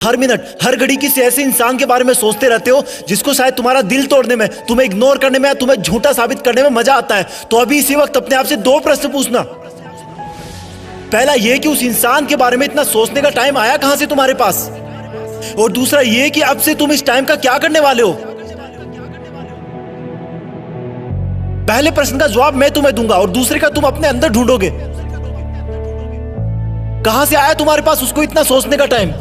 हर minute हर घड़ी किसी ऐसे इंसान के बारे में सोचते रहते हो जिसको शायद तुम्हारा दिल तोड़ने में, तुम्हें इग्नोर करने में या तुम्हें झूठा साबित करने में मजा आता है। तो अभी इसी वक्त अपने आप से दो प्रश्न पूछना। पहला ये कि उस इंसान के बारे में इतना सोचने का टाइम आया कहां से तुम्हारे पास, और दूसरा ये कि अब से तुम इस टाइम का क्या करने वाले हो। पहले प्रश्न का जवाब मैं तुम्हें दूंगा और दूसरे का तुम अपने अंदर ढूंढोगे। कहां से आया तुम्हारे पास उसको इतना सोचने का टाइम।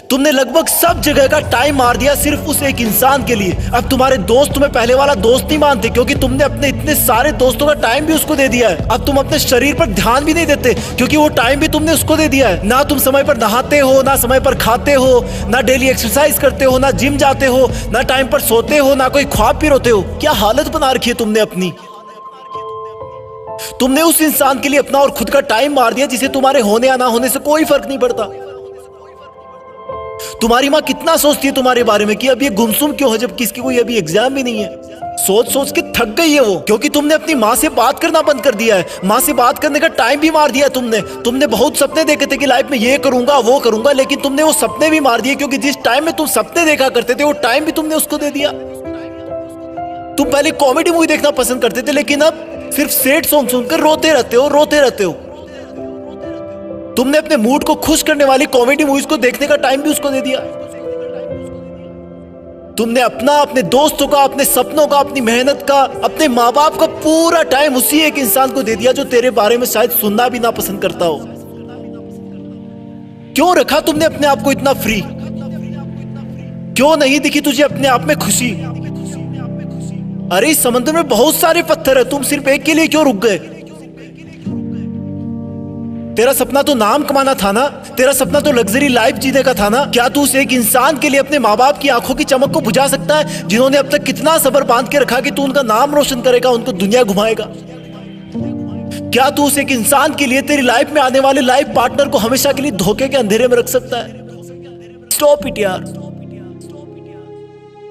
तुमने लगभग सब जगह का टाइम मार दिया सिर्फ उस एक इंसान के लिए। अब तुम्हारे दोस्त तुम्हें पहले वाला दोस्त नहीं मानते क्योंकि तुमने अपने इतने सारे दोस्तों का टाइम भी उसको दे दिया है। अब तुम अपने शरीर पर ध्यान भी नहीं देते क्योंकि वो टाइम भी तुमने उसको दे दिया है। ना तुम समय पर नहाते हो, ना समय पर खाते हो, ना डेली एक्सरसाइज करते हो, ना जिम जाते हो, ना टाइम पर सोते हो, ना कोई ख्वाब भी रोते हो। क्या हालत बना रखी है तुमने अपनी। तुमने उस इंसान के लिए अपना और खुद का टाइम मार दिया जिसे तुम्हारे होने या ना होने से कोई फर्क नहीं पड़ता। तुम्हारी माँ कितना सोचती है तुम्हारे बारे में कि अब ये गुमसुम क्यों है जबकि इसकी कोई अभी एग्जाम भी नहीं है। सोच सोच के थक गई है वो, क्योंकि तुमने अपनी माँ से बात करना बंद कर दिया है। माँ से बात करने का टाइम भी मार दिया तुमने बहुत सपने देखे थे कि लाइफ में ये करूंगा वो करूंगा, लेकिन तुमने वो सपने भी मार दिए क्योंकि जिस टाइम में तुम सपने देखा करते थे वो टाइम भी तुमने उसको दे दिया। तुम पहले कॉमेडी मूवी देखना पसंद करते थे लेकिन अब सिर्फ सैड सॉन्ग सुनकर रोते रहते हो। तुमने अपने मूड को खुश करने वाली कॉमेडी मूवीज को देखने का टाइम भी उसको दे दिया। तुमने अपने दोस्तों का, अपने सपनों का, अपनी मेहनत का, अपने माँ बाप का पूरा टाइम उसी एक इंसान को दे दिया जो तेरे बारे में शायद सुनना भी ना पसंद करता हो। क्यों रखा तुमने अपने आप को इतना फ्री। क्यों नहीं दिखी तुझे अपने आप में खुशी। अरे इस समंदर में बहुत सारे पत्थर है, तुम सिर्फ एक के लिए क्यों रुक गए। तेरा सपना तो नाम कमाना था ना, तेरा सपना तो लग्जरी लाइफ जीने का था ना। क्या तू उस एक इंसान के लिए अपने माँ बाप की आंखों की चमक को बुझा सकता है जिन्होंने अब तक कितना सब्र बांध के रखा कि तू उनका नाम रोशन करेगा, उनको दुनिया घुमाएगा। क्या तू उस एक इंसान के लिए तेरी लाइफ में आने वाले लाइफ पार्टनर को हमेशा के लिए धोखे के अंधेरे में रख सकता है। स्टॉप इट यार,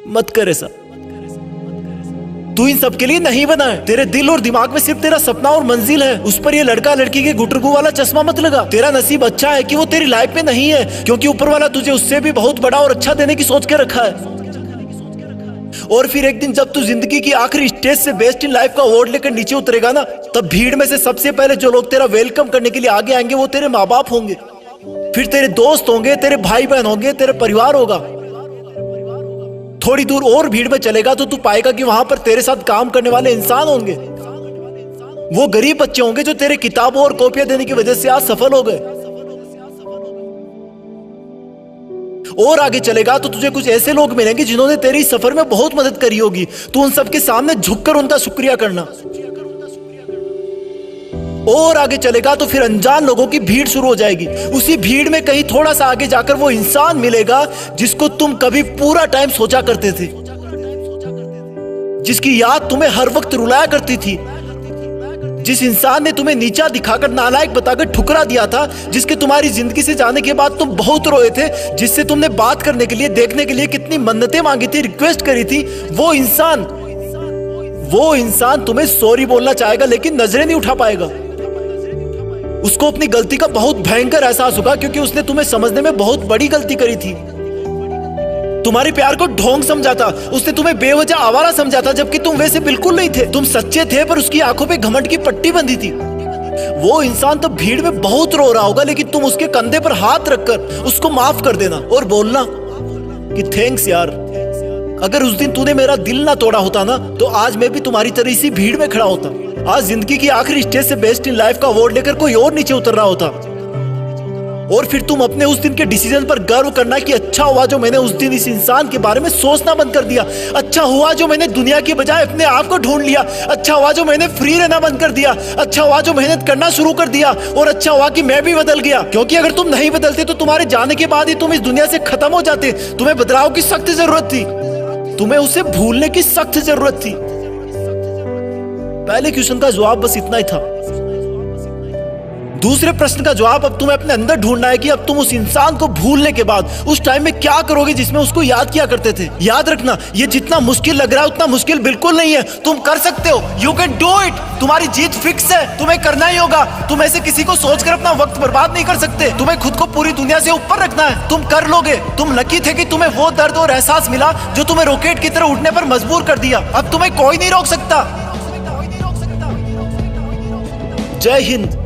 मत कर ऐसा। तू इन सब के लिए नहीं बना है। तेरे दिल और दिमाग में सिर्फ तेरा सपना और मंजिल है। उस पर ये लड़का लड़की के गुटरगू वाला चश्मा मत लगा। तेरा नसीब अच्छा है कि वो तेरी लाइफ में नहीं है, क्योंकि ऊपर वाला तुझे उससे भी बहुत बड़ा और अच्छा देने की सोच के रखा है। और फिर एक दिन जब तू जिंदगी की आखिरी स्टेज से बेस्ट इन लाइफ का अवार्ड लेकर नीचे उतरेगा ना, तब भीड़ में से सबसे पहले जो लोग तेरा वेलकम करने के लिए आगे आएंगे वो तेरे माँ बाप होंगे, फिर तेरे दोस्त होंगे, तेरे भाई बहन होंगे, तेरे परिवार होगा। थोड़ी दूर और भीड़ में चलेगा तो तू पाएगा कि वहां पर तेरे साथ काम करने वाले इंसान होंगे। वो गरीब बच्चे होंगे जो तेरे किताबों और कॉपियां देने की वजह से आज सफल हो गए। और आगे चलेगा तो तुझे कुछ ऐसे लोग मिलेंगे जिन्होंने तेरी सफर में बहुत मदद करी होगी। तू उन सबके सामने झुककर उनका शुक्रिया करना। और आगे चलेगा तो फिर अनजान लोगों की भीड़ शुरू हो जाएगी। उसी भीड़ में कहीं थोड़ा सा आगे जाकर वो इंसान मिलेगा जिसको तुम कभी पूरा टाइम सोचा करते थे, जिसकी याद तुम्हें हर वक्त रुलाया करती थी, जिस इंसान ने तुम्हें नीचा दिखाकर नालायक बताकर ठुकरा दिया था, जिसके तुम्हारी जिंदगी से जाने के बाद तुम बहुत रोए थे, जिससे तुमने बात करने के लिए, देखने के लिए कितनी मन्नतें मांगी थी, रिक्वेस्ट करी थी। वो इंसान तुम्हें सॉरी बोलना चाहेगा लेकिन नजरें नहीं उठा पाएगा। उसको अपनी गलती का बहुत भयंकर एहसास होगा क्योंकि उसने तुम्हें समझने में बहुत बड़ी गलती करी थी। तुम्हारे प्यार को ढोंग समझा था, उसने तुम्हें बेवजह आवारा समझा था जबकि तुम वैसे बिल्कुल नहीं थे। तुम सच्चे थे पर उसकी आंखों पे घमंड की पट्टी बंधी थी। वो इंसान तो भीड़ में बहुत रो रहा होगा लेकिन तुम उसके कंधे पर हाथ रखकर उसको माफ कर देना और बोलना कि थैंक्स यार, अगर उस दिन तूने मेरा दिल ना तोड़ा होता ना तो आज मैं भी तुम्हारी तरह इसी भीड़ में खड़ा होता। आज जिंदगी की आखिरी स्टेज से बेस्ट इन लाइफ का अवार्ड लेकर कोई और नीचे उतर रहा होता। और फिर तुम अपने उस दिन के डिसीजन पर गर्व करना कि अच्छा हुआ जो मैंने उस दिन इस इंसान के बारे में सोचना बंद कर दिया। अच्छा हुआ जो मैंने दुनिया के बजाय अपने आप को ढूंढ लिया। अच्छा हुआ जो मैंने फ्री रहना बंद कर दिया। अच्छा हुआ जो मेहनत करना शुरू कर दिया। और अच्छा हुआ कि मैं भी बदल गया, क्योंकि अगर तुम नहीं बदलते तो तुम्हारे जाने के बाद ही तुम इस दुनिया से खत्म हो जाते। तुम्हें बदलाव की सख्त जरूरत थी, तुम्हें उसे भूलने की सख्त जरूरत थी। पहले क्वेश्चन का जवाब बस इतना ही था। दूसरे प्रश्न का जवाब अब तुम्हें अपने अंदर ढूंढना है कि अब तुम उस इंसान को भूलने के बाद उस टाइम में क्या करोगे जिसमें उसको याद किया करते थे। याद रखना, ये जितना मुश्किल लग रहा है उतना मुश्किल बिल्कुल नहीं है। तुम कर सकते हो, यू कैन डू इट। तुम्हारी जीत फिक्स है, तुम्हें करना ही होगा। तुम ऐसे किसी को सोचकर अपना वक्त बर्बाद नहीं कर सकते। तुम्हें खुद को पूरी दुनिया से ऊपर रखना है, तुम कर लोगे। तुम लकी थे कि तुम्हें वो दर्द और एहसास मिला जो तुम्हें रॉकेट की तरह उठने पर मजबूर कर दिया। अब तुम्हें कोई नहीं रोक सकता। जय हिंद।